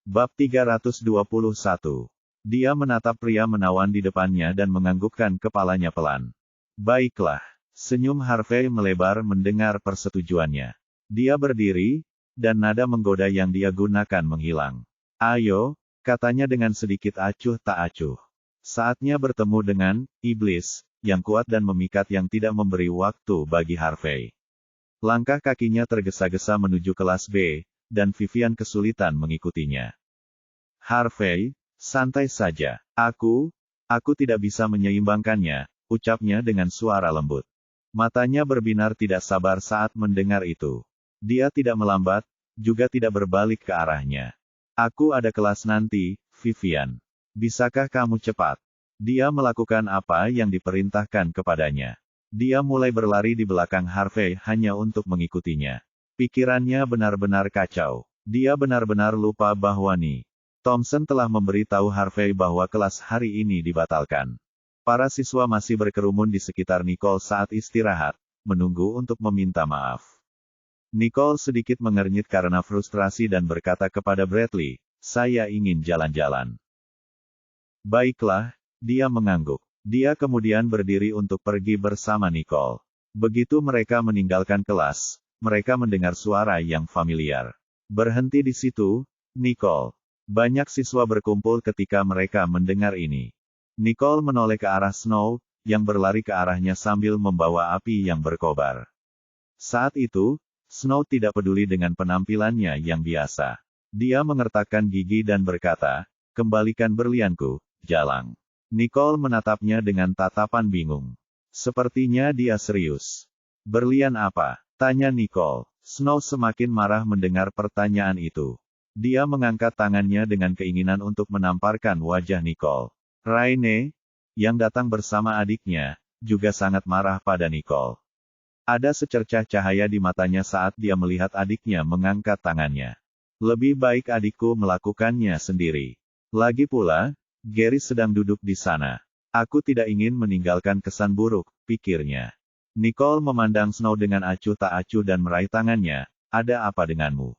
Bab 321. Dia menatap pria menawan di depannya dan menganggukkan kepalanya pelan. Baiklah. Senyum Harvey melebar mendengar persetujuannya. Dia berdiri, dan nada menggoda yang dia gunakan menghilang. Ayo, katanya dengan sedikit acuh tak acuh. Saatnya bertemu dengan iblis yang kuat dan memikat yang tidak memberi waktu bagi Harvey. Langkah kakinya tergesa-gesa menuju kelas B, dan Vivian kesulitan mengikutinya. Harvey, santai saja. Aku tidak bisa menyeimbangkannya, ucapnya dengan suara lembut. Matanya berbinar tidak sabar saat mendengar itu. Dia tidak melambat, juga tidak berbalik ke arahnya. Aku ada kelas nanti, Vivian. Bisakah kamu cepat? Dia melakukan apa yang diperintahkan kepadanya. Dia mulai berlari di belakang Harvey hanya untuk mengikutinya. Pikirannya benar-benar kacau. Dia benar-benar lupa bahwa Thompson telah memberitahu Harvey bahwa kelas hari ini dibatalkan. Para siswa masih berkerumun di sekitar Nicole saat istirahat, menunggu untuk meminta maaf. Nicole sedikit mengernyit karena frustrasi dan berkata kepada Bradley, "Saya ingin jalan-jalan." Baiklah, dia mengangguk. Dia kemudian berdiri untuk pergi bersama Nicole. Begitu mereka meninggalkan kelas, mereka mendengar suara yang familiar. Berhenti di situ, Nicole. Banyak siswa berkumpul ketika mereka mendengar ini. Nicole menoleh ke arah Snow, yang berlari ke arahnya sambil membawa api yang berkobar. Saat itu, Snow tidak peduli dengan penampilannya yang biasa. Dia mengertakkan gigi dan berkata, "Kembalikan berlianku, Jalang." Nicole menatapnya dengan tatapan bingung. Sepertinya dia serius. "Berlian apa?" tanya Nicole. Snow semakin marah mendengar pertanyaan itu. Dia mengangkat tangannya dengan keinginan untuk menamparkan wajah Nicole. Raine, yang datang bersama adiknya, juga sangat marah pada Nicole. Ada secercah cahaya di matanya saat dia melihat adiknya mengangkat tangannya. Lebih baik adikku melakukannya sendiri. Lagi pula, Gary sedang duduk di sana. Aku tidak ingin meninggalkan kesan buruk, pikirnya. Nicole memandang Snow dengan acuh tak acuh dan meraih tangannya. "Ada apa denganmu?"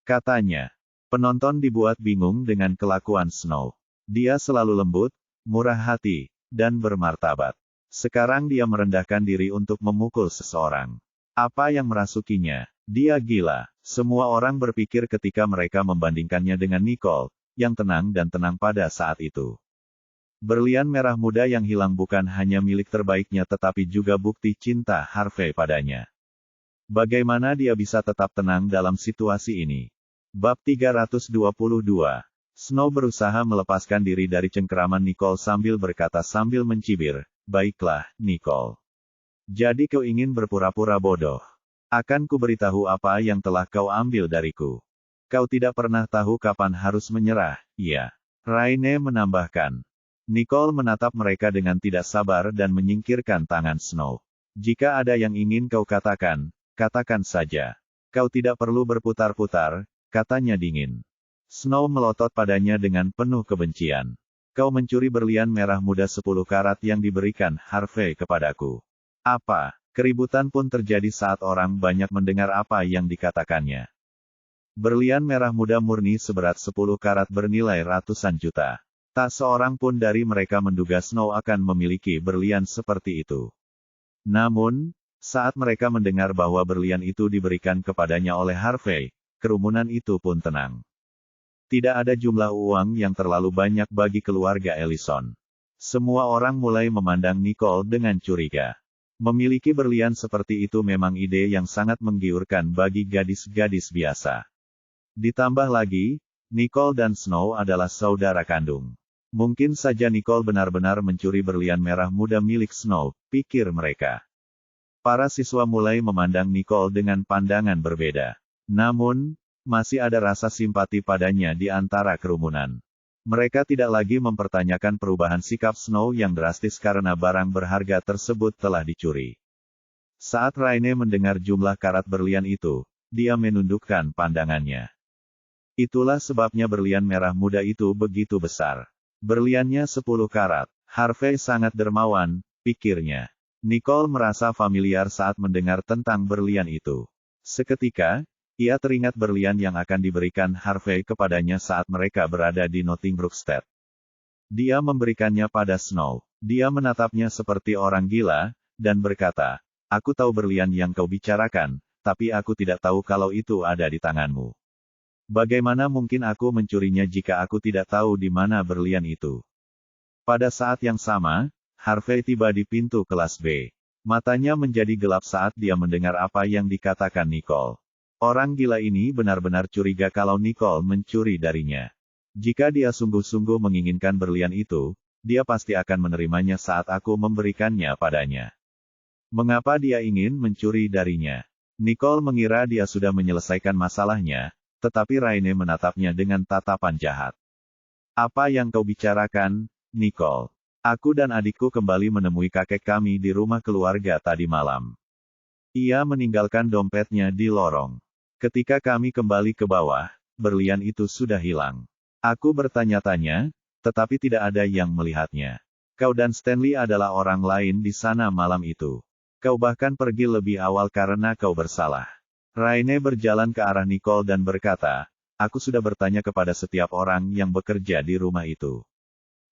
katanya. Penonton dibuat bingung dengan kelakuan Snow. Dia selalu lembut, murah hati, dan bermartabat. Sekarang dia merendahkan diri untuk memukul seseorang. Apa yang merasukinya? Dia gila. Semua orang berpikir ketika mereka membandingkannya dengan Nicole, yang tenang dan tenang pada saat itu. Berlian merah muda yang hilang bukan hanya milik terbaiknya tetapi juga bukti cinta Harvey padanya. Bagaimana dia bisa tetap tenang dalam situasi ini? Bab 322. Snow berusaha melepaskan diri dari cengkeraman Nicole sambil berkata sambil mencibir, "Baiklah, Nicole. Jadi kau ingin berpura-pura bodoh. Akan kuberitahu apa yang telah kau ambil dariku. Kau tidak pernah tahu kapan harus menyerah, iya." Raine menambahkan. Nicole menatap mereka dengan tidak sabar dan menyingkirkan tangan Snow. "Jika ada yang ingin kau katakan, katakan saja. Kau tidak perlu berputar-putar," katanya dingin. Snow melotot padanya dengan penuh kebencian. "Kau mencuri berlian merah muda 10 karat yang diberikan Harvey kepadaku." Apa? Keributan pun terjadi saat orang banyak mendengar apa yang dikatakannya. Berlian merah muda murni seberat 10 karat bernilai ratusan juta. Tak seorang pun dari mereka menduga Snow akan memiliki berlian seperti itu. Namun, saat mereka mendengar bahwa berlian itu diberikan kepadanya oleh Harvey, kerumunan itu pun tenang. Tidak ada jumlah uang yang terlalu banyak bagi keluarga Ellison. Semua orang mulai memandang Nicole dengan curiga. Memiliki berlian seperti itu memang ide yang sangat menggiurkan bagi gadis-gadis biasa. Ditambah lagi, Nicole dan Snow adalah saudara kandung. Mungkin saja Nicole benar-benar mencuri berlian merah muda milik Snow, pikir mereka. Para siswa mulai memandang Nicole dengan pandangan berbeda. Namun, masih ada rasa simpati padanya di antara kerumunan. Mereka tidak lagi mempertanyakan perubahan sikap Snow yang drastis karena barang berharga tersebut telah dicuri. Saat Raine mendengar jumlah karat berlian itu, dia menundukkan pandangannya. Itulah sebabnya berlian merah muda itu begitu besar. Berliannya 10 karat. Harvey sangat dermawan, pikirnya. Nicole merasa familiar saat mendengar tentang berlian itu. Seketika, Ia teringat berlian yang akan diberikan Harvey kepadanya saat mereka berada di Nottingbrookstead. Dia memberikannya pada Snow. Dia menatapnya seperti orang gila, dan berkata, "Aku tahu berlian yang kau bicarakan, tapi aku tidak tahu kalau itu ada di tanganmu. Bagaimana mungkin aku mencurinya jika aku tidak tahu di mana berlian itu?" Pada saat yang sama, Harvey tiba di pintu kelas B. Matanya menjadi gelap saat dia mendengar apa yang dikatakan Nicole. Orang gila ini benar-benar curiga kalau Nicole mencuri darinya. Jika dia sungguh-sungguh menginginkan berlian itu, dia pasti akan menerimanya saat aku memberikannya padanya. Mengapa dia ingin mencuri darinya? Nicole mengira dia sudah menyelesaikan masalahnya, tetapi Raine menatapnya dengan tatapan jahat. "Apa yang kau bicarakan, Nicole? Aku dan adikku kembali menemui kakek kami di rumah keluarga tadi malam. Ia meninggalkan dompetnya di lorong. Ketika kami kembali ke bawah, berlian itu sudah hilang. Aku bertanya-tanya, tetapi tidak ada yang melihatnya. Kau dan Stanley adalah orang lain di sana malam itu. Kau bahkan pergi lebih awal karena kau bersalah." Raine berjalan ke arah Nicole dan berkata, "Aku sudah bertanya kepada setiap orang yang bekerja di rumah itu.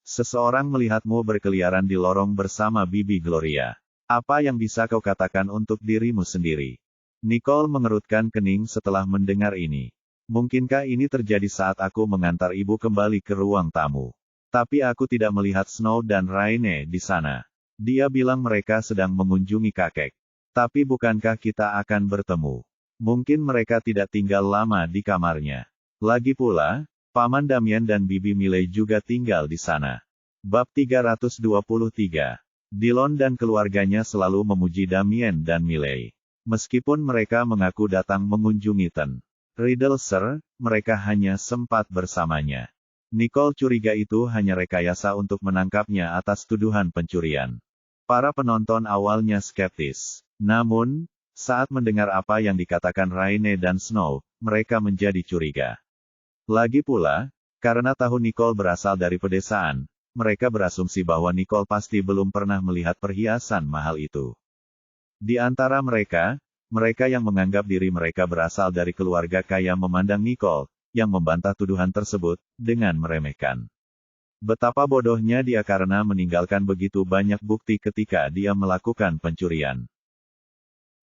Seseorang melihatmu berkeliaran di lorong bersama Bibi Gloria. Apa yang bisa kau katakan untuk dirimu sendiri?" Nicole mengerutkan kening setelah mendengar ini. "Mungkinkah ini terjadi saat aku mengantar ibu kembali ke ruang tamu? Tapi aku tidak melihat Snow dan Raine di sana. Dia bilang mereka sedang mengunjungi kakek. Tapi bukankah kita akan bertemu? Mungkin mereka tidak tinggal lama di kamarnya. Lagi pula, Paman Damien dan Bibi Miley juga tinggal di sana." Bab 323. Dillon dan keluarganya selalu memuji Damien dan Miley. Meskipun mereka mengaku datang mengunjungi Ten Riddle Sir, mereka hanya sempat bersamanya. Nicole curiga itu hanya rekayasa untuk menangkapnya atas tuduhan pencurian. Para penonton awalnya skeptis. Namun, saat mendengar apa yang dikatakan Raine dan Snow, mereka menjadi curiga. Lagi pula, karena tahu Nicole berasal dari pedesaan, mereka berasumsi bahwa Nicole pasti belum pernah melihat perhiasan mahal itu. Di antara mereka yang menganggap diri mereka berasal dari keluarga kaya memandang Nicole, yang membantah tuduhan tersebut, dengan meremehkan. Betapa bodohnya dia karena meninggalkan begitu banyak bukti ketika dia melakukan pencurian.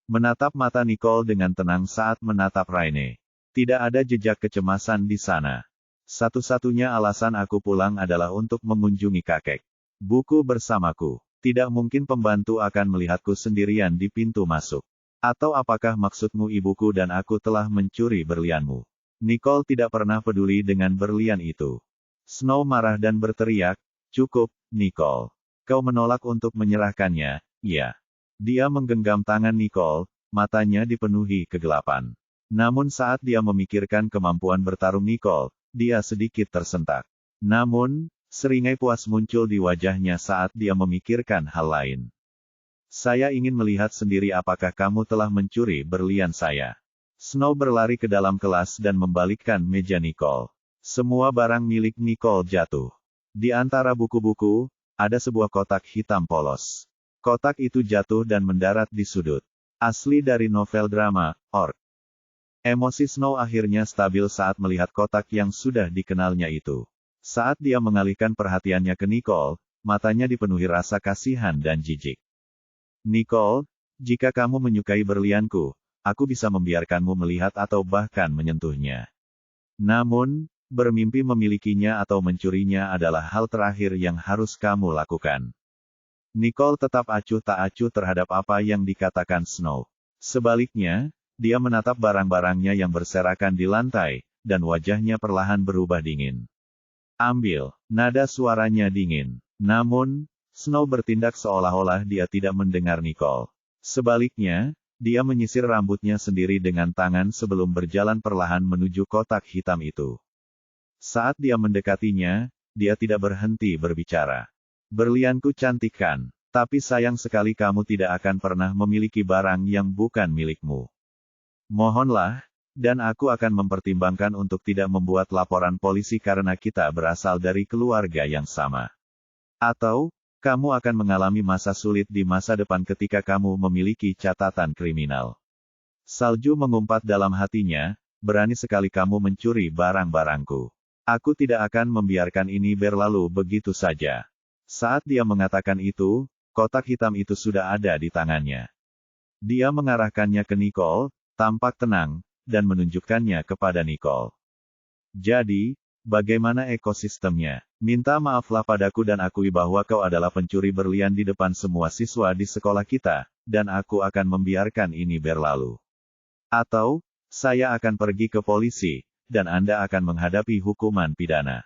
Menatap mata Nicole dengan tenang saat menatap Raine. Tidak ada jejak kecemasan di sana. "Satu-satunya alasan aku pulang adalah untuk mengunjungi kakek. Buku bersamaku. Tidak mungkin pembantu akan melihatku sendirian di pintu masuk. Atau apakah maksudmu ibuku dan aku telah mencuri berlianmu?" Nicole tidak pernah peduli dengan berlian itu. Snow marah dan berteriak, "Cukup, Nicole. Kau menolak untuk menyerahkannya, ya?" Dia menggenggam tangan Nicole, matanya dipenuhi kegelapan. Namun saat dia memikirkan kemampuan bertarung Nicole, dia sedikit tersentak. Namun, seringai puas muncul di wajahnya saat dia memikirkan hal lain. "Saya ingin melihat sendiri apakah kamu telah mencuri berlian saya." Snow berlari ke dalam kelas dan membalikkan meja Nicole. Semua barang milik Nicole jatuh. Di antara buku-buku, ada sebuah kotak hitam polos. Kotak itu jatuh dan mendarat di sudut. Asli dari novel drama, Orc. Emosi Snow akhirnya stabil saat melihat kotak yang sudah dikenalnya itu. Saat dia mengalihkan perhatiannya ke Nicole, matanya dipenuhi rasa kasihan dan jijik. "Nicole, jika kamu menyukai berlianku, aku bisa membiarkanmu melihat atau bahkan menyentuhnya. Namun, bermimpi memilikinya atau mencurinya adalah hal terakhir yang harus kamu lakukan." Nicole tetap acuh tak acuh terhadap apa yang dikatakan Snow. Sebaliknya, dia menatap barang-barangnya yang berserakan di lantai, dan wajahnya perlahan berubah dingin. "Ambil." Nada suaranya dingin. Namun, Snow bertindak seolah-olah dia tidak mendengar Nicole. Sebaliknya, dia menyisir rambutnya sendiri dengan tangan sebelum berjalan perlahan menuju kotak hitam itu. Saat dia mendekatinya, dia tidak berhenti berbicara. "Berlianku cantik kan? Tapi sayang sekali kamu tidak akan pernah memiliki barang yang bukan milikmu. Mohonlah, dan aku akan mempertimbangkan untuk tidak membuat laporan polisi karena kita berasal dari keluarga yang sama. Atau, kamu akan mengalami masa sulit di masa depan ketika kamu memiliki catatan kriminal." Salju mengumpat dalam hatinya, berani sekali kamu mencuri barang-barangku. Aku tidak akan membiarkan ini berlalu begitu saja. Saat dia mengatakan itu, kotak hitam itu sudah ada di tangannya. Dia mengarahkannya ke Nicole, tampak tenang, dan menunjukkannya kepada Nicole. Jadi, bagaimana ekosistemnya? Minta maaflah padaku dan akui bahwa kau adalah pencuri berlian di depan semua siswa di sekolah kita, dan aku akan membiarkan ini berlalu. Atau, saya akan pergi ke polisi, dan Anda akan menghadapi hukuman pidana.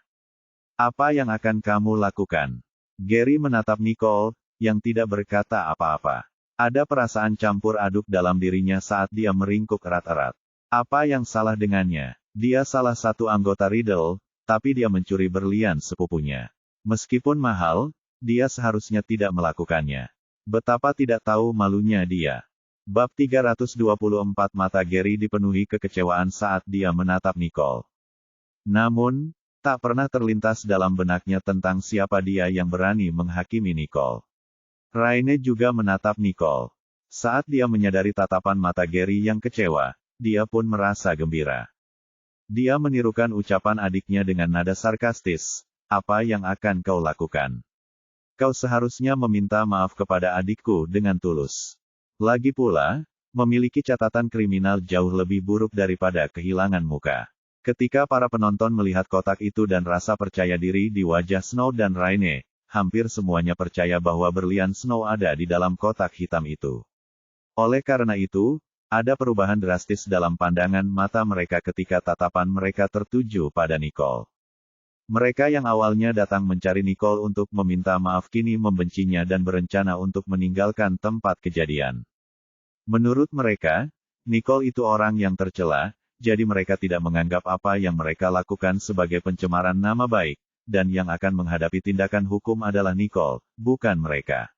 Apa yang akan kamu lakukan? Gary menatap Nicole, yang tidak berkata apa-apa. Ada perasaan campur aduk dalam dirinya saat dia meringkuk erat-erat. Apa yang salah dengannya? Dia salah satu anggota Riddle, tapi dia mencuri berlian sepupunya. Meskipun mahal, dia seharusnya tidak melakukannya. Betapa tidak tahu malunya dia. Bab 324 mata Gary dipenuhi kekecewaan saat dia menatap Nicole. Namun, tak pernah terlintas dalam benaknya tentang siapa dia yang berani menghakimi Nicole. Raine juga menatap Nicole. Saat dia menyadari tatapan mata Gary yang kecewa, dia pun merasa gembira. Dia menirukan ucapan adiknya dengan nada sarkastis, apa yang akan kau lakukan? Kau seharusnya meminta maaf kepada adikku dengan tulus. Lagi pula, memiliki catatan kriminal jauh lebih buruk daripada kehilangan muka. Ketika para penonton melihat kotak itu dan rasa percaya diri di wajah Snow dan Raine, hampir semuanya percaya bahwa berlian Snow ada di dalam kotak hitam itu. Oleh karena itu, ada perubahan drastis dalam pandangan mata mereka ketika tatapan mereka tertuju pada Nicole. Mereka yang awalnya datang mencari Nicole untuk meminta maaf kini membencinya dan berencana untuk meninggalkan tempat kejadian. Menurut mereka, Nicole itu orang yang tercela, jadi mereka tidak menganggap apa yang mereka lakukan sebagai pencemaran nama baik, dan yang akan menghadapi tindakan hukum adalah Nicole, bukan mereka.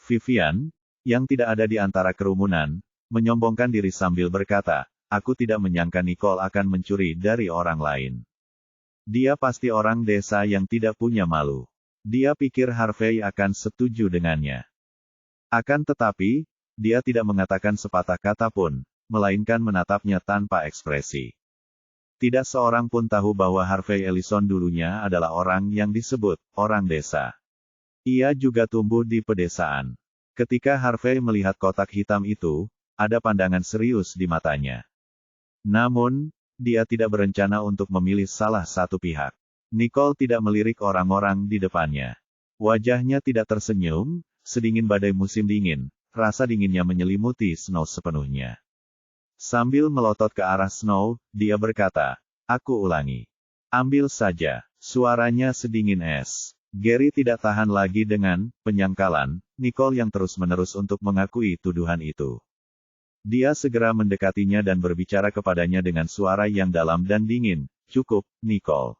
Vivian, yang tidak ada di antara kerumunan, menyombongkan diri sambil berkata, aku tidak menyangka Nicole akan mencuri dari orang lain. Dia pasti orang desa yang tidak punya malu. Dia pikir Harvey akan setuju dengannya. Akan tetapi, dia tidak mengatakan sepatah kata pun, melainkan menatapnya tanpa ekspresi. Tidak seorang pun tahu bahwa Harvey Ellison dulunya adalah orang yang disebut orang desa. Ia juga tumbuh di pedesaan. Ketika Harvey melihat kotak hitam itu, ada pandangan serius di matanya. Namun, dia tidak berencana untuk memilih salah satu pihak. Nicole tidak melirik orang-orang di depannya. Wajahnya tidak tersenyum, sedingin badai musim dingin. Rasa dinginnya menyelimuti Snow sepenuhnya. Sambil melotot ke arah Snow, dia berkata, aku ulangi. Ambil saja. Suaranya sedingin es. Gary tidak tahan lagi dengan penyangkalan Nicole yang terus-menerus untuk mengakui tuduhan itu. Dia segera mendekatinya dan berbicara kepadanya dengan suara yang dalam dan dingin, cukup, Nicole.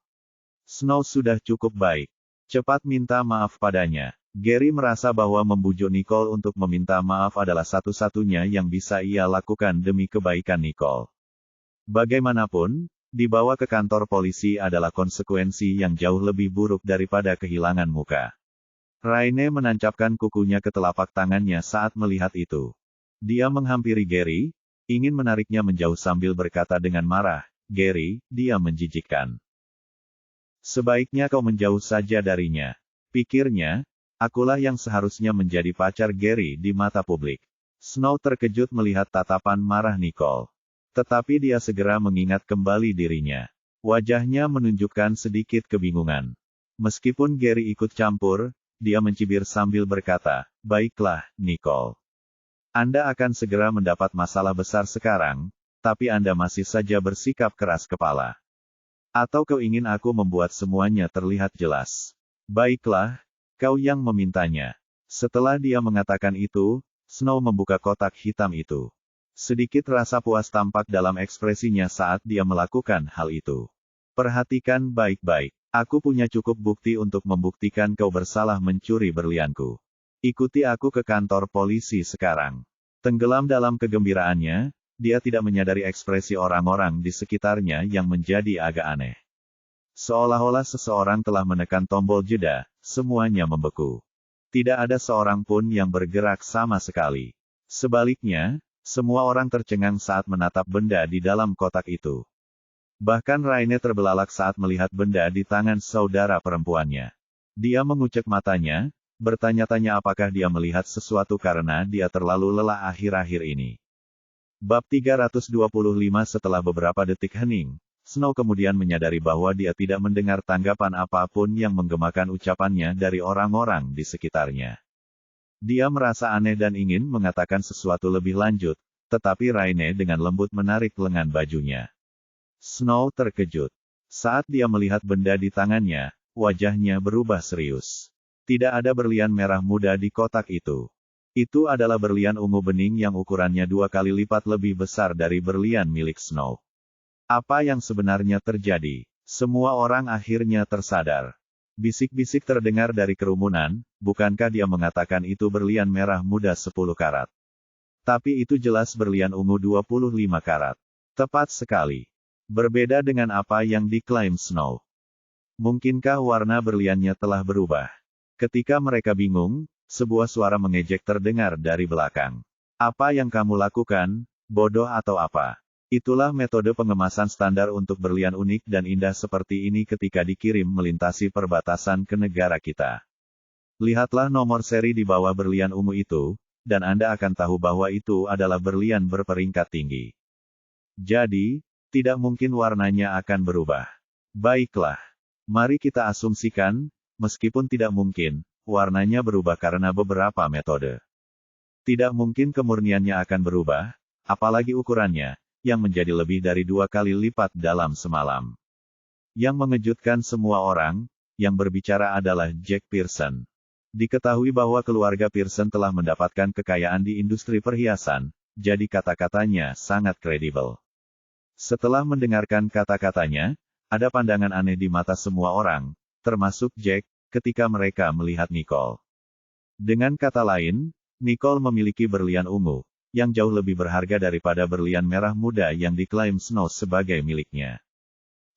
Snow sudah cukup baik. Cepat minta maaf padanya. Gary merasa bahwa membujuk Nicole untuk meminta maaf adalah satu-satunya yang bisa ia lakukan demi kebaikan Nicole. Bagaimanapun, dibawa ke kantor polisi adalah konsekuensi yang jauh lebih buruk daripada kehilangan muka. Raine menancapkan kukunya ke telapak tangannya saat melihat itu. Dia menghampiri Gary, ingin menariknya menjauh sambil berkata dengan marah, Gary, dia menjijikkan. Sebaiknya kau menjauh saja darinya. Pikirnya, akulah yang seharusnya menjadi pacar Gary di mata publik. Snow terkejut melihat tatapan marah Nicole. Tetapi dia segera mengingat kembali dirinya. Wajahnya menunjukkan sedikit kebingungan. Meskipun Gary ikut campur, dia mencibir sambil berkata, baiklah, Nicole. Anda akan segera mendapat masalah besar sekarang, tapi Anda masih saja bersikap keras kepala. Atau kau ingin aku membuat semuanya terlihat jelas? Baiklah, kau yang memintanya. Setelah dia mengatakan itu, Snow membuka kotak hitam itu. Sedikit rasa puas tampak dalam ekspresinya saat dia melakukan hal itu. Perhatikan baik-baik. Aku punya cukup bukti untuk membuktikan kau bersalah mencuri berlianku. Ikuti aku ke kantor polisi sekarang. Tenggelam dalam kegembiraannya, dia tidak menyadari ekspresi orang-orang di sekitarnya yang menjadi agak aneh. Seolah-olah seseorang telah menekan tombol jeda, semuanya membeku. Tidak ada seorang pun yang bergerak sama sekali. Sebaliknya, Semua orang tercengang saat menatap benda di dalam kotak itu. Bahkan Raine terbelalak saat melihat benda di tangan saudara perempuannya. Dia mengucek matanya, bertanya-tanya apakah dia melihat sesuatu karena dia terlalu lelah akhir-akhir ini. Bab 325. Setelah beberapa detik hening, Snow kemudian menyadari bahwa dia tidak mendengar tanggapan apapun yang menggemakan ucapannya dari orang-orang di sekitarnya. Dia merasa aneh dan ingin mengatakan sesuatu lebih lanjut, tetapi Raine dengan lembut menarik lengan bajunya. Snow terkejut. Saat dia melihat benda di tangannya, wajahnya berubah serius. Tidak ada berlian merah muda di kotak itu. Itu adalah berlian ungu bening yang ukurannya 2 kali lipat lebih besar dari berlian milik Snow. Apa yang sebenarnya terjadi? Semua orang akhirnya tersadar. Bisik-bisik terdengar dari kerumunan, bukankah dia mengatakan itu berlian merah muda 10 karat? Tapi itu jelas berlian ungu 25 karat. Tepat sekali. Berbeda dengan apa yang diklaim Snow. Mungkinkah warna berliannya telah berubah? Ketika mereka bingung, sebuah suara mengejek terdengar dari belakang. Apa yang kamu lakukan, bodoh atau apa? Itulah metode pengemasan standar untuk berlian unik dan indah seperti ini ketika dikirim melintasi perbatasan ke negara kita. Lihatlah nomor seri di bawah berlian ungu itu, dan Anda akan tahu bahwa itu adalah berlian berperingkat tinggi. Jadi, tidak mungkin warnanya akan berubah. Baiklah. Mari kita asumsikan, meskipun tidak mungkin, warnanya berubah karena beberapa metode. Tidak mungkin kemurniannya akan berubah, apalagi ukurannya, yang menjadi lebih dari 2 kali lipat dalam semalam. Yang mengejutkan semua orang, yang berbicara adalah Jack Pearson. Diketahui bahwa keluarga Pearson telah mendapatkan kekayaan di industri perhiasan, jadi kata-katanya sangat kredibel. Setelah mendengarkan kata-katanya, ada pandangan aneh di mata semua orang, termasuk Jack, ketika mereka melihat Nicole. Dengan kata lain, Nicole memiliki berlian ungu, yang jauh lebih berharga daripada berlian merah muda yang diklaim Snow sebagai miliknya.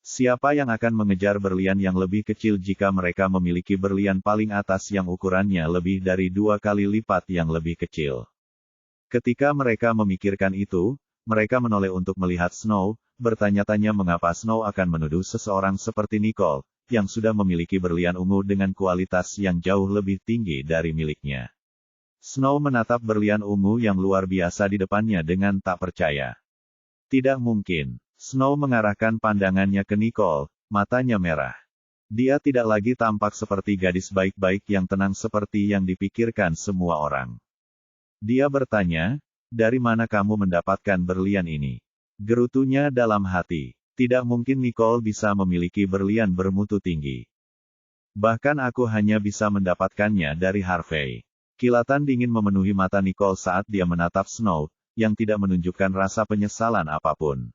Siapa yang akan mengejar berlian yang lebih kecil jika mereka memiliki berlian paling atas yang ukurannya lebih dari 2 kali lipat yang lebih kecil? Ketika mereka memikirkan itu, mereka menoleh untuk melihat Snow, bertanya-tanya mengapa Snow akan menuduh seseorang seperti Nicole, yang sudah memiliki berlian ungu dengan kualitas yang jauh lebih tinggi dari miliknya. Snow menatap berlian ungu yang luar biasa di depannya dengan tak percaya. Tidak mungkin. Snow mengarahkan pandangannya ke Nicole, matanya merah. Dia tidak lagi tampak seperti gadis baik-baik yang tenang seperti yang dipikirkan semua orang. Dia bertanya, dari mana kamu mendapatkan berlian ini? Gerutunya dalam hati. Tidak mungkin Nicole bisa memiliki berlian bermutu tinggi. Bahkan aku hanya bisa mendapatkannya dari Harvey. Kilatan dingin memenuhi mata Nicole saat dia menatap Snow, yang tidak menunjukkan rasa penyesalan apapun.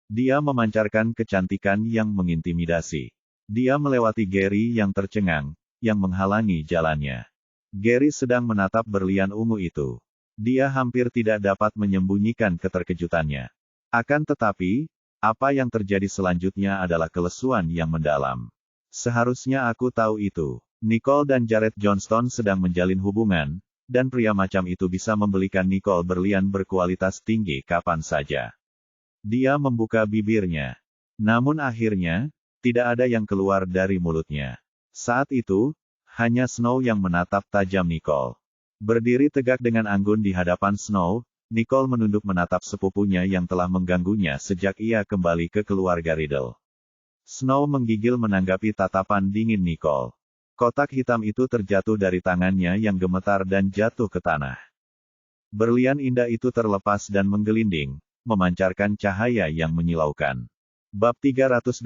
Dia memancarkan kecantikan yang mengintimidasi. Dia melewati Gary yang tercengang, yang menghalangi jalannya. Gary sedang menatap berlian ungu itu. Dia hampir tidak dapat menyembunyikan keterkejutannya. Akan tetapi, apa yang terjadi selanjutnya adalah kelesuan yang mendalam. Seharusnya aku tahu itu. Nicole dan Jared Johnston sedang menjalin hubungan, dan pria macam itu bisa membelikan Nicole berlian berkualitas tinggi kapan saja. Dia membuka bibirnya. Namun akhirnya, tidak ada yang keluar dari mulutnya. Saat itu, hanya Snow yang menatap tajam Nicole. Berdiri tegak dengan anggun di hadapan Snow, Nicole menunduk menatap sepupunya yang telah mengganggunya sejak ia kembali ke keluarga Riddle. Snow menggigil menanggapi tatapan dingin Nicole. Kotak hitam itu terjatuh dari tangannya yang gemetar dan jatuh ke tanah. Berlian indah itu terlepas dan menggelinding, memancarkan cahaya yang menyilaukan. Bab 326.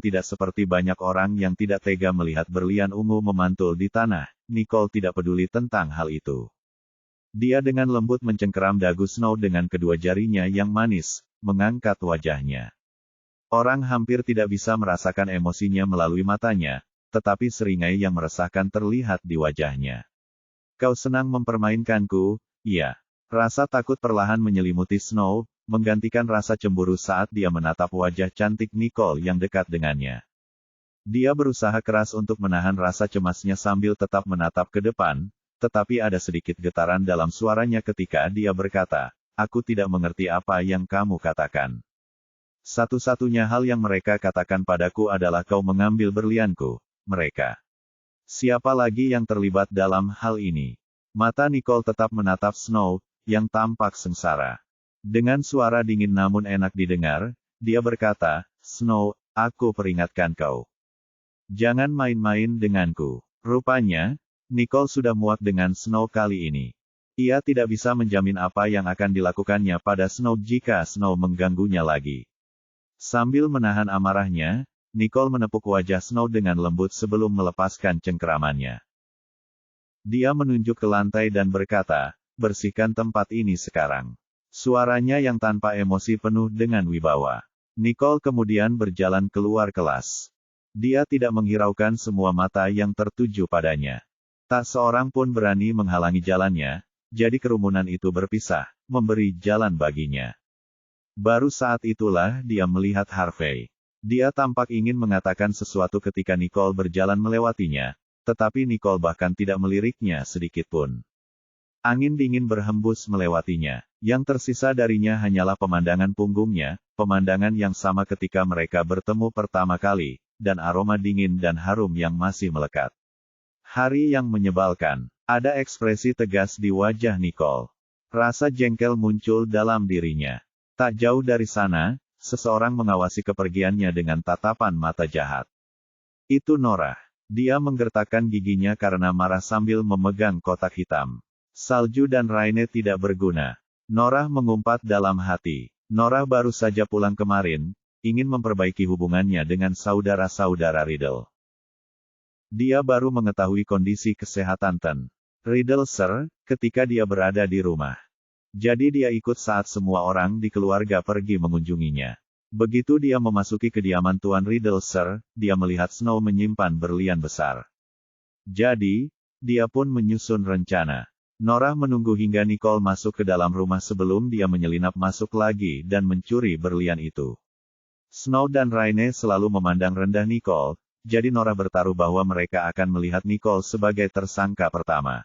Tidak seperti banyak orang yang tidak tega melihat berlian ungu memantul di tanah, Nicole tidak peduli tentang hal itu. Dia dengan lembut mencengkeram dagu Snow dengan kedua jarinya yang manis, mengangkat wajahnya. Orang hampir tidak bisa merasakan emosinya melalui matanya, tetapi seringai yang meresahkan terlihat di wajahnya. Kau senang mempermainkanku, iya. Rasa takut perlahan menyelimuti Snow, menggantikan rasa cemburu saat dia menatap wajah cantik Nicole yang dekat dengannya. Dia berusaha keras untuk menahan rasa cemasnya sambil tetap menatap ke depan, tetapi ada sedikit getaran dalam suaranya ketika dia berkata, aku tidak mengerti apa yang kamu katakan. Satu-satunya hal yang mereka katakan padaku adalah kau mengambil berlianku, mereka. Siapa lagi yang terlibat dalam hal ini? Mata Nicole tetap menatap Snow, yang tampak sengsara. Dengan suara dingin namun enak didengar, dia berkata, Snow, aku peringatkan kau. Jangan main-main denganku. Rupanya, Nicole sudah muak dengan Snow kali ini. Ia tidak bisa menjamin apa yang akan dilakukannya pada Snow jika Snow mengganggunya lagi. Sambil menahan amarahnya, Nicole menepuk wajah Snow dengan lembut sebelum melepaskan cengkeramannya. Dia menunjuk ke lantai dan berkata, bersihkan tempat ini sekarang. Suaranya yang tanpa emosi penuh dengan wibawa. Nicole kemudian berjalan keluar kelas. Dia tidak menghiraukan semua mata yang tertuju padanya. Tak seorang pun berani menghalangi jalannya, jadi kerumunan itu berpisah, memberi jalan baginya. Baru saat itulah dia melihat Harvey. Dia tampak ingin mengatakan sesuatu ketika Nicole berjalan melewatinya, tetapi Nicole bahkan tidak meliriknya sedikitpun. Angin dingin berhembus melewatinya. Yang tersisa darinya hanyalah pemandangan punggungnya, pemandangan yang sama ketika mereka bertemu pertama kali, dan aroma dingin dan harum yang masih melekat. Hari yang menyebalkan. Ada ekspresi tegas di wajah Nicole. Rasa jengkel muncul dalam dirinya. Tak jauh dari sana, seseorang mengawasi kepergiannya dengan tatapan mata jahat. Itu Norah. Dia menggertakkan giginya karena marah sambil memegang kotak hitam. Salju dan Raine tidak berguna. Norah mengumpat dalam hati. Norah baru saja pulang kemarin, ingin memperbaiki hubungannya dengan saudara-saudara Riddle. Dia baru mengetahui kondisi kesehatan Ten Riddle Sir, ketika dia berada di rumah. Jadi dia ikut saat semua orang di keluarga pergi mengunjunginya. Begitu dia memasuki kediaman Tuan Riddle Sir, dia melihat Snow menyimpan berlian besar. Jadi, dia pun menyusun rencana. Norah menunggu hingga Nicole masuk ke dalam rumah sebelum dia menyelinap masuk lagi dan mencuri berlian itu. Snow dan Raine selalu memandang rendah Nicole, jadi Norah bertaruh bahwa mereka akan melihat Nicole sebagai tersangka pertama.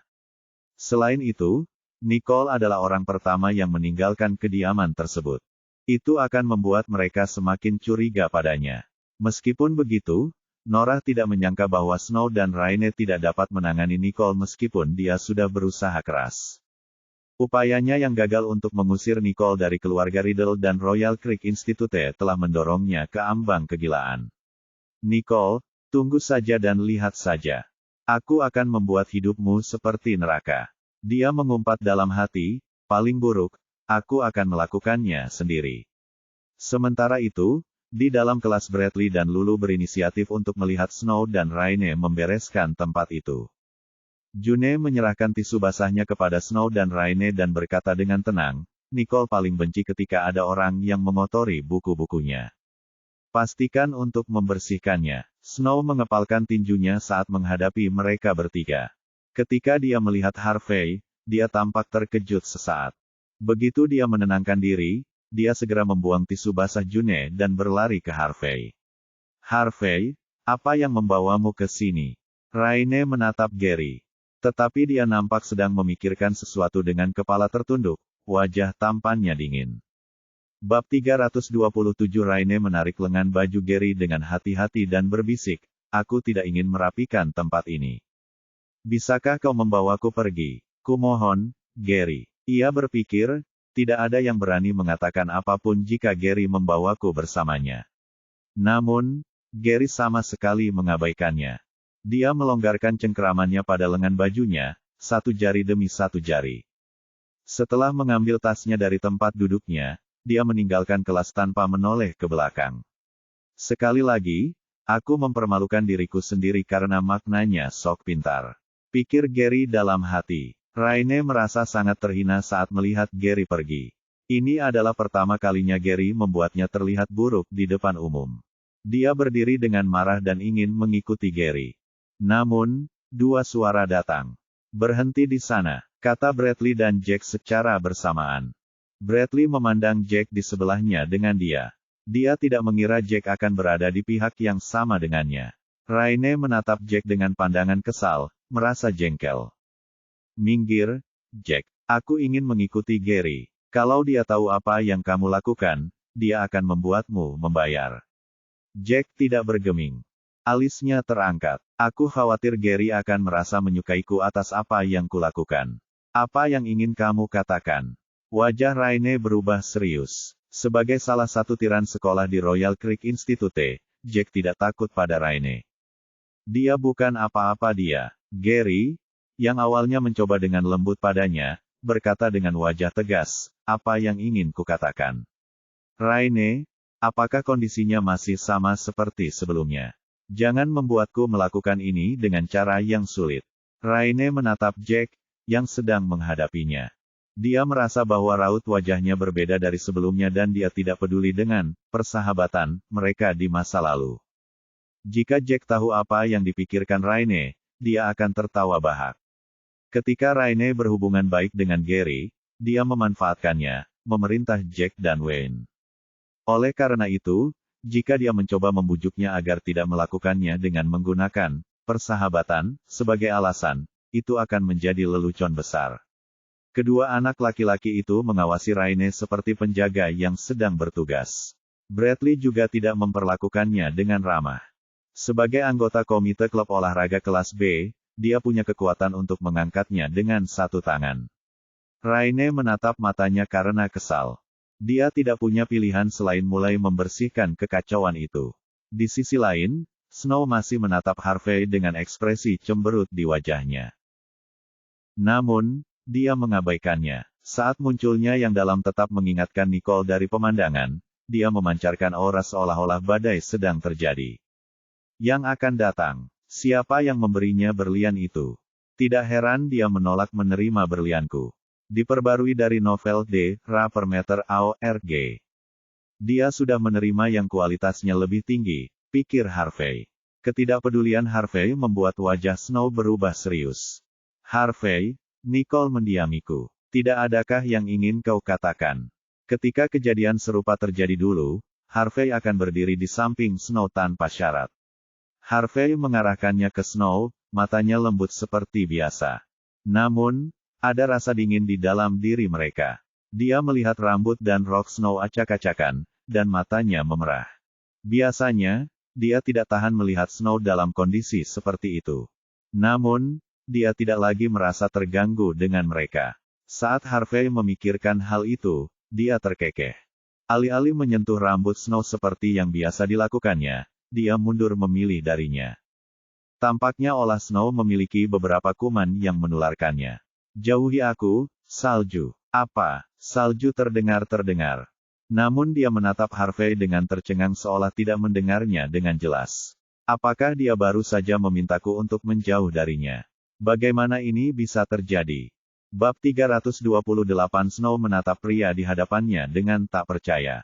Selain itu, Nicole adalah orang pertama yang meninggalkan kediaman tersebut. Itu akan membuat mereka semakin curiga padanya. Meskipun begitu, Norah tidak menyangka bahwa Snow dan Raine tidak dapat menangani Nicole meskipun dia sudah berusaha keras. Upayanya yang gagal untuk mengusir Nicole dari keluarga Riddle dan Royal Creek Institute telah mendorongnya ke ambang kegilaan. Nicole, tunggu saja dan lihat saja. Aku akan membuat hidupmu seperti neraka. Dia mengumpat dalam hati, paling buruk, aku akan melakukannya sendiri. Sementara itu, di dalam kelas Bradley dan Lulu berinisiatif untuk melihat Snow dan Raine membereskan tempat itu. June menyerahkan tisu basahnya kepada Snow dan Raine dan berkata dengan tenang, Nicole paling benci ketika ada orang yang mengotori buku-bukunya. Pastikan untuk membersihkannya. Snow mengepalkan tinjunya saat menghadapi mereka bertiga. Ketika dia melihat Harvey, dia tampak terkejut sesaat. Begitu dia menenangkan diri, dia segera membuang tisu basah June dan berlari ke Harvey. Harvey, apa yang membawamu ke sini? Raine menatap Gary. Tetapi dia nampak sedang memikirkan sesuatu dengan kepala tertunduk, wajah tampannya dingin. Bab 327 Raine menarik lengan baju Gary dengan hati-hati dan berbisik, aku tidak ingin merapikan tempat ini. Bisakah kau membawaku pergi? Kumohon, Gary. Ia berpikir, tidak ada yang berani mengatakan apapun jika Gary membawaku bersamanya. Namun, Gary sama sekali mengabaikannya. Dia melonggarkan cengkeramannya pada lengan bajunya, satu jari demi satu jari. Setelah mengambil tasnya dari tempat duduknya, dia meninggalkan kelas tanpa menoleh ke belakang. Sekali lagi, aku mempermalukan diriku sendiri karena maknanya sok pintar. Pikir Gary dalam hati. Raine merasa sangat terhina saat melihat Gary pergi. Ini adalah pertama kalinya Gary membuatnya terlihat buruk di depan umum. Dia berdiri dengan marah dan ingin mengikuti Gary. Namun, dua suara datang. Berhenti di sana, kata Bradley dan Jack secara bersamaan. Bradley memandang Jack di sebelahnya dengan dia. Dia tidak mengira Jack akan berada di pihak yang sama dengannya. Raine menatap Jack dengan pandangan kesal, merasa jengkel. Minggir, Jack. Aku ingin mengikuti Gary. Kalau dia tahu apa yang kamu lakukan, dia akan membuatmu membayar. Jack tidak bergeming. Alisnya terangkat. Aku khawatir Gary akan merasa menyukaiku atas apa yang kulakukan. Apa yang ingin kamu katakan? Wajah Raine berubah serius. Sebagai salah satu tiran sekolah di Royal Creek Institute, Jack tidak takut pada Raine. Dia bukan apa-apa dia. Gary, yang awalnya mencoba dengan lembut padanya, berkata dengan wajah tegas, apa yang ingin kukatakan? Raine, apakah kondisinya masih sama seperti sebelumnya? Jangan membuatku melakukan ini dengan cara yang sulit. Raine menatap Jack, yang sedang menghadapinya. Dia merasa bahwa raut wajahnya berbeda dari sebelumnya dan dia tidak peduli dengan persahabatan mereka di masa lalu. Jika Jack tahu apa yang dipikirkan Raine, dia akan tertawa bahak. Ketika Raine berhubungan baik dengan Gary, dia memanfaatkannya, memerintah Jack dan Wayne. Oleh karena itu, jika dia mencoba membujuknya agar tidak melakukannya dengan menggunakan persahabatan sebagai alasan, itu akan menjadi lelucon besar. Kedua anak laki-laki itu mengawasi Raine seperti penjaga yang sedang bertugas. Bradley juga tidak memperlakukannya dengan ramah. Sebagai anggota komite klub olahraga kelas B, dia punya kekuatan untuk mengangkatnya dengan satu tangan. Raine menatap matanya karena kesal. Dia tidak punya pilihan selain mulai membersihkan kekacauan itu. Di sisi lain, Snow masih menatap Harvey dengan ekspresi cemberut di wajahnya. Namun, dia mengabaikannya. Saat munculnya yang dalam tetap mengingatkan Nicole dari pemandangan, dia memancarkan aura seolah-olah badai sedang terjadi. Yang akan datang, siapa yang memberinya berlian itu? Tidak heran dia menolak menerima berlianku. Diperbarui dari novel D. Ra per meter AORG. Dia sudah menerima yang kualitasnya lebih tinggi, pikir Harvey. Ketidakpedulian Harvey membuat wajah Snow berubah serius. Harvey, Nicole mendiamiku. Tidak adakah yang ingin kau katakan? Ketika kejadian serupa terjadi dulu, Harvey akan berdiri di samping Snow tanpa syarat. Harvey mengarahkannya ke Snow, matanya lembut seperti biasa. Namun, ada rasa dingin di dalam diri mereka. Dia melihat rambut dan rok Snow acak-acakan, dan matanya memerah. Biasanya, dia tidak tahan melihat Snow dalam kondisi seperti itu. Namun, dia tidak lagi merasa terganggu dengan mereka. Saat Harvey memikirkan hal itu, dia terkekeh. Alih-alih menyentuh rambut Snow seperti yang biasa dilakukannya, dia mundur memilih darinya. Tampaknya olah Snow memiliki beberapa kuman yang menularkannya. Jauhi aku, salju. Apa? Salju terdengar. Namun dia menatap Harvey dengan tercengang seolah tidak mendengarnya dengan jelas. Apakah dia baru saja memintaku untuk menjauh darinya? Bagaimana ini bisa terjadi? Bab 328 Snow menatap pria di hadapannya dengan tak percaya.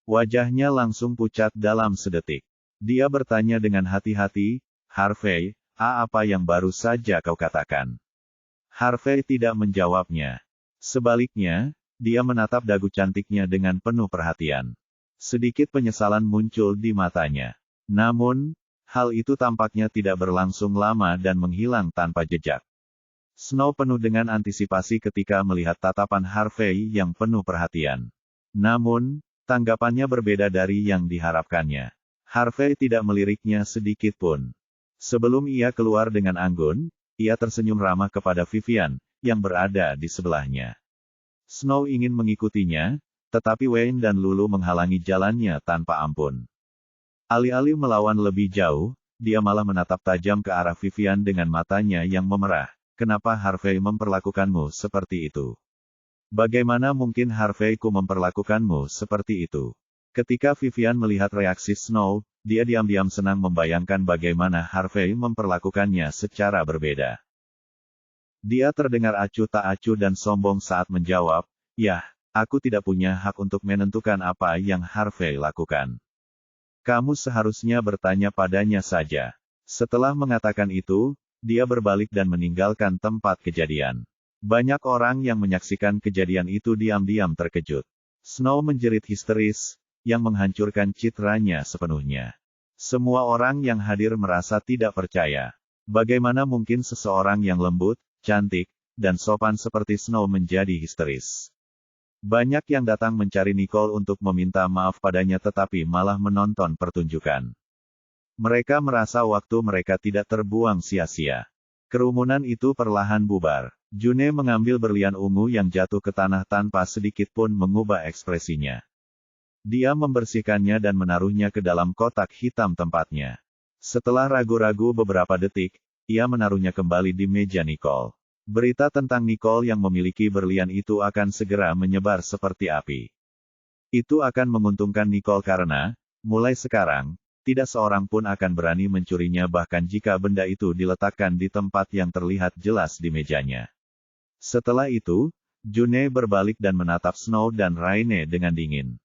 Wajahnya langsung pucat dalam sedetik. Dia bertanya dengan hati-hati, Harvey, apa yang baru saja kau katakan? Harvey tidak menjawabnya. Sebaliknya, dia menatap dagu cantiknya dengan penuh perhatian. Sedikit penyesalan muncul di matanya. Namun, hal itu tampaknya tidak berlangsung lama dan menghilang tanpa jejak. Snow penuh dengan antisipasi ketika melihat tatapan Harvey yang penuh perhatian. Namun, tanggapannya berbeda dari yang diharapkannya. Harvey tidak meliriknya sedikit pun. Sebelum ia keluar dengan anggun, ia tersenyum ramah kepada Vivian, yang berada di sebelahnya. Snow ingin mengikutinya, tetapi Wayne dan Lulu menghalangi jalannya tanpa ampun. Alih-alih melawan lebih jauh, dia malah menatap tajam ke arah Vivian dengan matanya yang memerah. Kenapa Harvey memperlakukanmu seperti itu? Bagaimana mungkin Harvey-ku memperlakukanmu seperti itu? Ketika Vivian melihat reaksi Snow, dia diam-diam senang membayangkan bagaimana Harvey memperlakukannya secara berbeda. Dia terdengar acuh tak acuh dan sombong saat menjawab, "Yah, aku tidak punya hak untuk menentukan apa yang Harvey lakukan. Kamu seharusnya bertanya padanya saja." Setelah mengatakan itu, dia berbalik dan meninggalkan tempat kejadian. Banyak orang yang menyaksikan kejadian itu diam-diam terkejut. Snow menjerit histeris, yang menghancurkan citranya sepenuhnya. Semua orang yang hadir merasa tidak percaya. Bagaimana mungkin seseorang yang lembut, cantik, dan sopan seperti Snow menjadi histeris? Banyak yang datang mencari Nicole untuk meminta maaf padanya tetapi malah menonton pertunjukan. Mereka merasa waktu mereka tidak terbuang sia-sia. Kerumunan itu perlahan bubar. June mengambil berlian ungu yang jatuh ke tanah tanpa sedikit pun mengubah ekspresinya. Dia membersihkannya dan menaruhnya ke dalam kotak hitam tempatnya. Setelah ragu-ragu beberapa detik, ia menaruhnya kembali di meja Nicole. Berita tentang Nicole yang memiliki berlian itu akan segera menyebar seperti api. Itu akan menguntungkan Nicole karena, mulai sekarang, tidak seorang pun akan berani mencurinya bahkan jika benda itu diletakkan di tempat yang terlihat jelas di mejanya. Setelah itu, June berbalik dan menatap Snow dan Raine dengan dingin.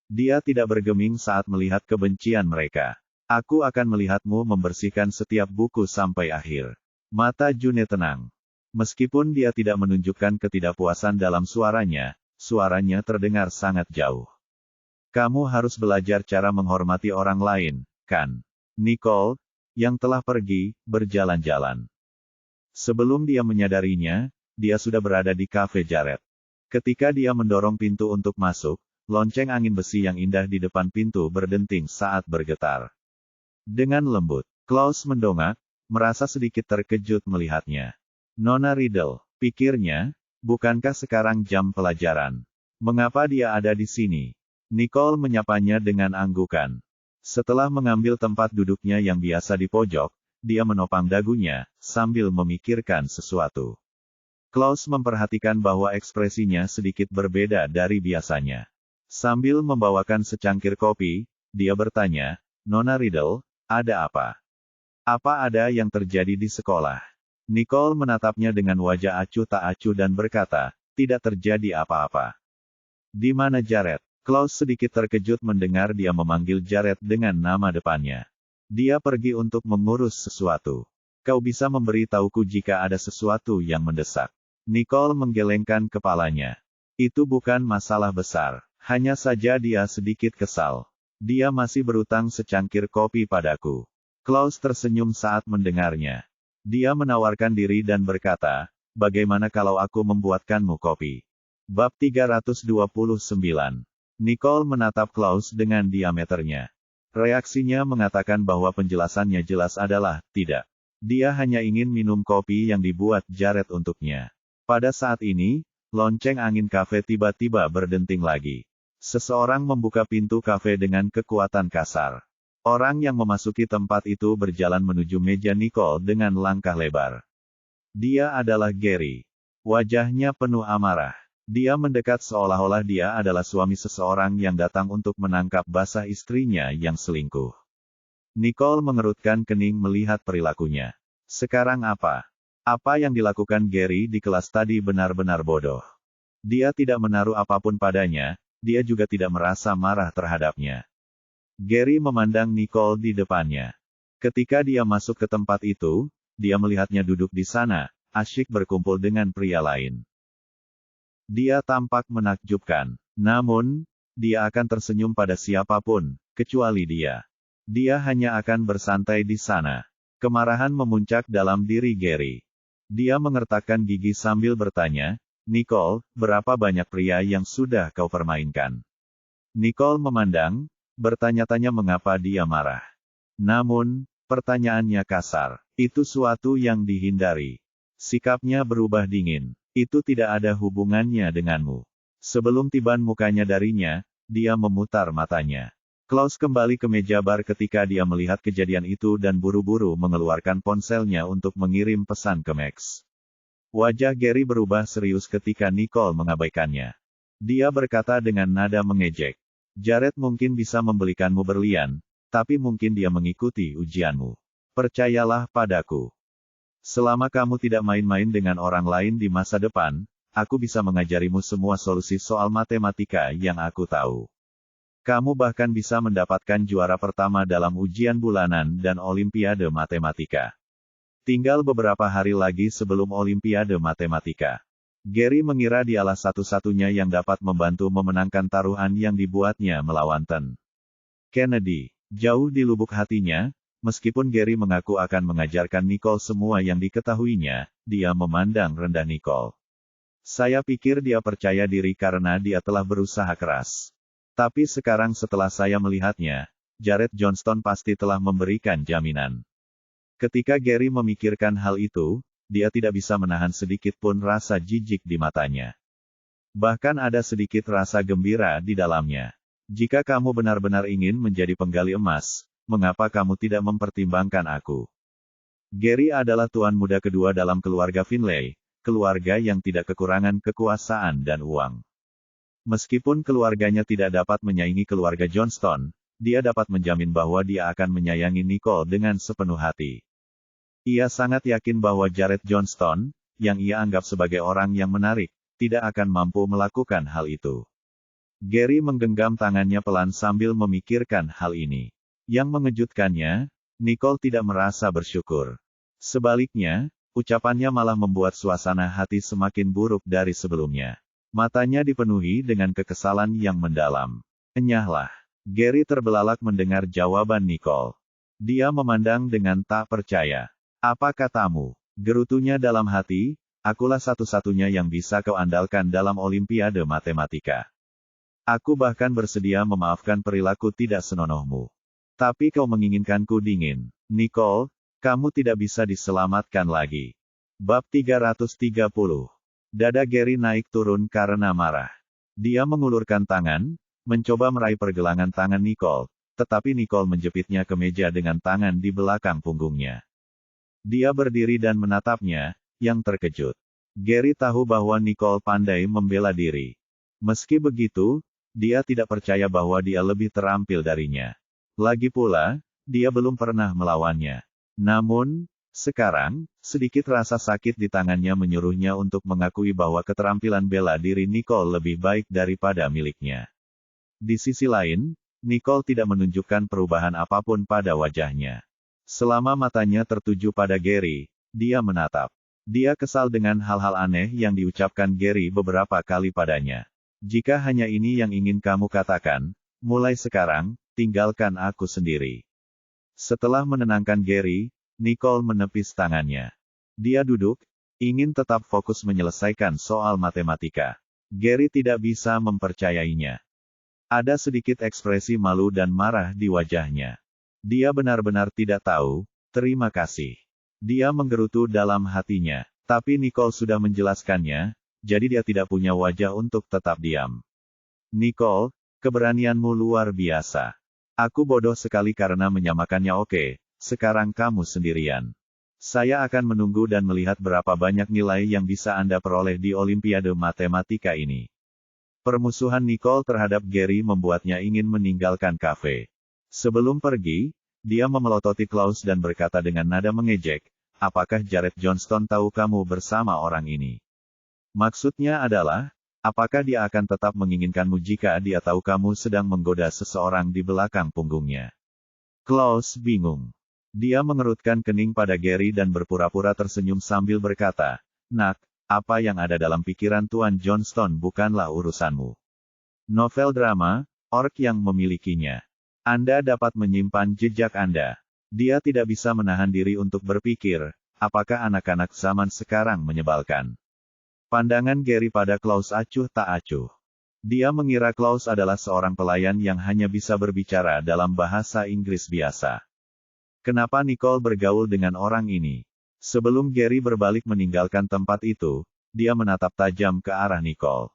Dia tidak bergeming saat melihat kebencian mereka. Aku akan melihatmu membersihkan setiap buku sampai akhir. Mata June tenang. Meskipun dia tidak menunjukkan ketidakpuasan dalam suaranya terdengar sangat jauh. Kamu harus belajar cara menghormati orang lain, kan? Nicole, yang telah pergi, berjalan-jalan. Sebelum dia menyadarinya, dia sudah berada di kafe Jared. Ketika dia mendorong pintu untuk masuk, lonceng angin besi yang indah di depan pintu berdenting saat bergetar. Dengan lembut, Klaus mendongak, merasa sedikit terkejut melihatnya. Nona Riddle, pikirnya, bukankah sekarang jam pelajaran? Mengapa dia ada di sini? Nicole menyapanya dengan anggukan. Setelah mengambil tempat duduknya yang biasa di pojok, dia menopang dagunya, sambil memikirkan sesuatu. Klaus memperhatikan bahwa ekspresinya sedikit berbeda dari biasanya. Sambil membawakan secangkir kopi, dia bertanya, Nona Riddle, ada apa? Apa ada yang terjadi di sekolah? Nicole menatapnya dengan wajah acuh tak acuh dan berkata, tidak terjadi apa-apa. Di mana Jared? Klaus sedikit terkejut mendengar dia memanggil Jared dengan nama depannya. Dia pergi untuk mengurus sesuatu. Kau bisa memberi tahuku jika ada sesuatu yang mendesak. Nicole menggelengkan kepalanya. Itu bukan masalah besar. Hanya saja dia sedikit kesal. Dia masih berutang secangkir kopi padaku. Klaus tersenyum saat mendengarnya. Dia menawarkan diri dan berkata, bagaimana kalau aku membuatkanmu kopi? Bab 329. Nicole menatap Klaus dengan diameternya. Reaksinya mengatakan bahwa penjelasannya jelas adalah, tidak. Dia hanya ingin minum kopi yang dibuat Jared untuknya. Pada saat ini, lonceng angin kafe tiba-tiba berdenting lagi. Seseorang membuka pintu kafe dengan kekuatan kasar. Orang yang memasuki tempat itu berjalan menuju meja Nicole dengan langkah lebar. Dia adalah Gary. Wajahnya penuh amarah. Dia mendekat seolah-olah dia adalah suami seseorang yang datang untuk menangkap basah istrinya yang selingkuh. Nicole mengerutkan kening melihat perilakunya. Sekarang apa? Apa yang dilakukan Gary di kelas tadi benar-benar bodoh. Dia tidak menaruh apapun padanya, dia juga tidak merasa marah terhadapnya. Gary memandang Nicole di depannya. Ketika dia masuk ke tempat itu, dia melihatnya duduk di sana, asyik berkumpul dengan pria lain. Dia tampak menakjubkan. Namun, dia akan tersenyum pada siapapun, kecuali dia. Dia hanya akan bersantai di sana. Kemarahan memuncak dalam diri Gary. Dia mengertakkan gigi sambil bertanya, Nicole, berapa banyak pria yang sudah kau permainkan? Nicole memandang, bertanya-tanya mengapa dia marah. Namun, pertanyaannya kasar. Itu suatu yang dihindari. Sikapnya berubah dingin. Itu tidak ada hubungannya denganmu. Sebelum tiban mukanya darinya, dia memutar matanya. Klaus kembali ke meja bar ketika dia melihat kejadian itu dan buru-buru mengeluarkan ponselnya untuk mengirim pesan ke Max. Wajah Gary berubah serius ketika Nicole mengabaikannya. Dia berkata dengan nada mengejek. Jared mungkin bisa membelikanmu berlian, tapi mungkin dia mengikuti ujianmu. Percayalah padaku. Selama kamu tidak main-main dengan orang lain di masa depan, aku bisa mengajarimu semua solusi soal matematika yang aku tahu. Kamu bahkan bisa mendapatkan juara pertama dalam ujian bulanan dan Olimpiade Matematika. Tinggal beberapa hari lagi sebelum Olimpiade Matematika. Gary mengira dialah satu-satunya yang dapat membantu memenangkan taruhan yang dibuatnya melawan Ten Kennedy. Jauh di lubuk hatinya, meskipun Gary mengaku akan mengajarkan Nicole semua yang diketahuinya, dia memandang rendah Nicole. Saya pikir dia percaya diri karena dia telah berusaha keras. Tapi sekarang setelah saya melihatnya, Jared Johnston pasti telah memberikan jaminan. Ketika Gary memikirkan hal itu, dia tidak bisa menahan sedikit pun rasa jijik di matanya. Bahkan ada sedikit rasa gembira di dalamnya. Jika kamu benar-benar ingin menjadi penggali emas, mengapa kamu tidak mempertimbangkan aku? Gary adalah tuan muda kedua dalam keluarga Finlay, keluarga yang tidak kekurangan kekuasaan dan uang. Meskipun keluarganya tidak dapat menyaingi keluarga Johnston, dia dapat menjamin bahwa dia akan menyayangi Nicole dengan sepenuh hati. Ia sangat yakin bahwa Jared Johnston, yang ia anggap sebagai orang yang menarik, tidak akan mampu melakukan hal itu. Gary menggenggam tangannya pelan sambil memikirkan hal ini. Yang mengejutkannya, Nicole tidak merasa bersyukur. Sebaliknya, ucapannya malah membuat suasana hati semakin buruk dari sebelumnya. Matanya dipenuhi dengan kekesalan yang mendalam. Enyahlah. Gary terbelalak mendengar jawaban Nicole. Dia memandang dengan tak percaya. Apa katamu? Gerutunya dalam hati, akulah satu-satunya yang bisa kau andalkan dalam Olimpiade Matematika. Aku bahkan bersedia memaafkan perilaku tidak senonohmu. Tapi kau menginginkanku dingin. Nicole, kamu tidak bisa diselamatkan lagi. Bab 330. Dada Gary naik turun karena marah. Dia mengulurkan tangan, mencoba meraih pergelangan tangan Nicole, tetapi Nicole menjepitnya ke meja dengan tangan di belakang punggungnya. Dia berdiri dan menatapnya, yang terkejut. Gary tahu bahwa Nicole pandai membela diri. Meski begitu, dia tidak percaya bahwa dia lebih terampil darinya. Lagi pula, dia belum pernah melawannya. Namun, sekarang, sedikit rasa sakit di tangannya menyuruhnya untuk mengakui bahwa keterampilan bela diri Nicole lebih baik daripada miliknya. Di sisi lain, Nicole tidak menunjukkan perubahan apapun pada wajahnya. Selama matanya tertuju pada Gary, dia menatap. Dia kesal dengan hal-hal aneh yang diucapkan Gary beberapa kali padanya. Jika hanya ini yang ingin kamu katakan, mulai sekarang, tinggalkan aku sendiri. Setelah menenangkan Gary, Nicole menepis tangannya. Dia duduk, ingin tetap fokus menyelesaikan soal matematika. Gary tidak bisa mempercayainya. Ada sedikit ekspresi malu dan marah di wajahnya. Dia benar-benar tidak tahu, terima kasih. Dia menggerutu dalam hatinya, tapi Nicole sudah menjelaskannya, jadi dia tidak punya wajah untuk tetap diam. Nicole, keberanianmu luar biasa. Aku bodoh sekali karena menyamakannya. Oke, sekarang kamu sendirian. Saya akan menunggu dan melihat berapa banyak nilai yang bisa Anda peroleh di Olimpiade Matematika ini. Permusuhan Nicole terhadap Gary membuatnya ingin meninggalkan kafe. Sebelum pergi, dia memelototi Klaus dan berkata dengan nada mengejek, apakah Jared Johnston tahu kamu bersama orang ini? Maksudnya adalah, apakah dia akan tetap menginginkanmu jika dia tahu kamu sedang menggoda seseorang di belakang punggungnya? Klaus bingung. Dia mengerutkan kening pada Gary dan berpura-pura tersenyum sambil berkata, Nak, apa yang ada dalam pikiran Tuan Johnston bukanlah urusanmu. Novel drama, orc yang memilikinya. Anda dapat menyimpan jejak Anda. Dia tidak bisa menahan diri untuk berpikir, apakah anak-anak zaman sekarang menyebalkan. Pandangan Gary pada Klaus acuh tak acuh. Dia mengira Klaus adalah seorang pelayan yang hanya bisa berbicara dalam bahasa Inggris biasa. Kenapa Nicole bergaul dengan orang ini? Sebelum Gary berbalik meninggalkan tempat itu, dia menatap tajam ke arah Nicole.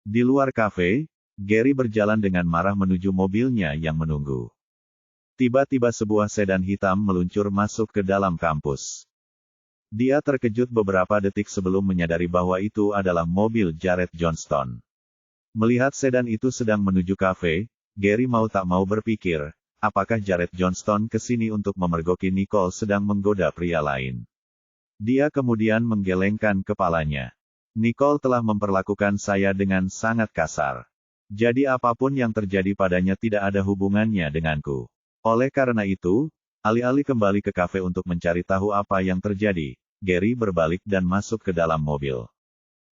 Di luar kafe, Gary berjalan dengan marah menuju mobilnya yang menunggu. Tiba-tiba sebuah sedan hitam meluncur masuk ke dalam kampus. Dia terkejut beberapa detik sebelum menyadari bahwa itu adalah mobil Jared Johnston. Melihat sedan itu sedang menuju kafe, Gary mau tak mau berpikir, apakah Jared Johnston ke sini untuk memergoki Nicole sedang menggoda pria lain. Dia kemudian menggelengkan kepalanya. Nicole telah memperlakukan saya dengan sangat kasar. Jadi apapun yang terjadi padanya tidak ada hubungannya denganku. Oleh karena itu, alih-alih kembali ke kafe untuk mencari tahu apa yang terjadi, Gary berbalik dan masuk ke dalam mobil.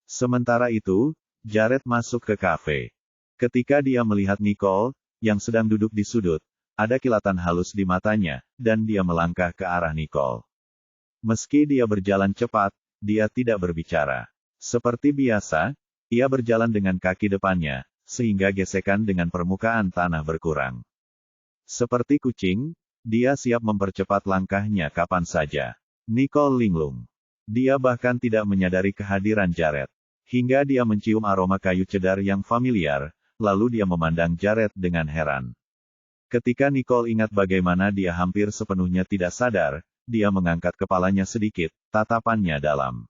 Sementara itu, Jared masuk ke kafe. Ketika dia melihat Nicole, yang sedang duduk di sudut, ada kilatan halus di matanya, dan dia melangkah ke arah Nicole. Meski dia berjalan cepat, dia tidak berbicara. Seperti biasa, ia berjalan dengan kaki depannya, sehingga gesekan dengan permukaan tanah berkurang. Seperti kucing, dia siap mempercepat langkahnya kapan saja. Nicole linglung. Dia bahkan tidak menyadari kehadiran Jared. Hingga dia mencium aroma kayu cedar yang familiar, lalu dia memandang Jared dengan heran. Ketika Nicole ingat bagaimana dia hampir sepenuhnya tidak sadar, dia mengangkat kepalanya sedikit, tatapannya dalam.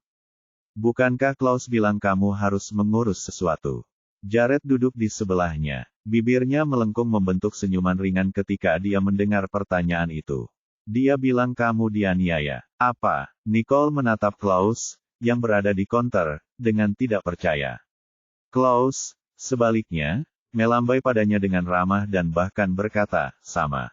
Bukankah Klaus bilang kamu harus mengurus sesuatu? Jared duduk di sebelahnya. Bibirnya melengkung membentuk senyuman ringan ketika dia mendengar pertanyaan itu. Dia bilang kamu dianiaya. Apa? Nicole menatap Klaus, yang berada di konter, dengan tidak percaya. Klaus, sebaliknya, melambai padanya dengan ramah dan bahkan berkata, sama.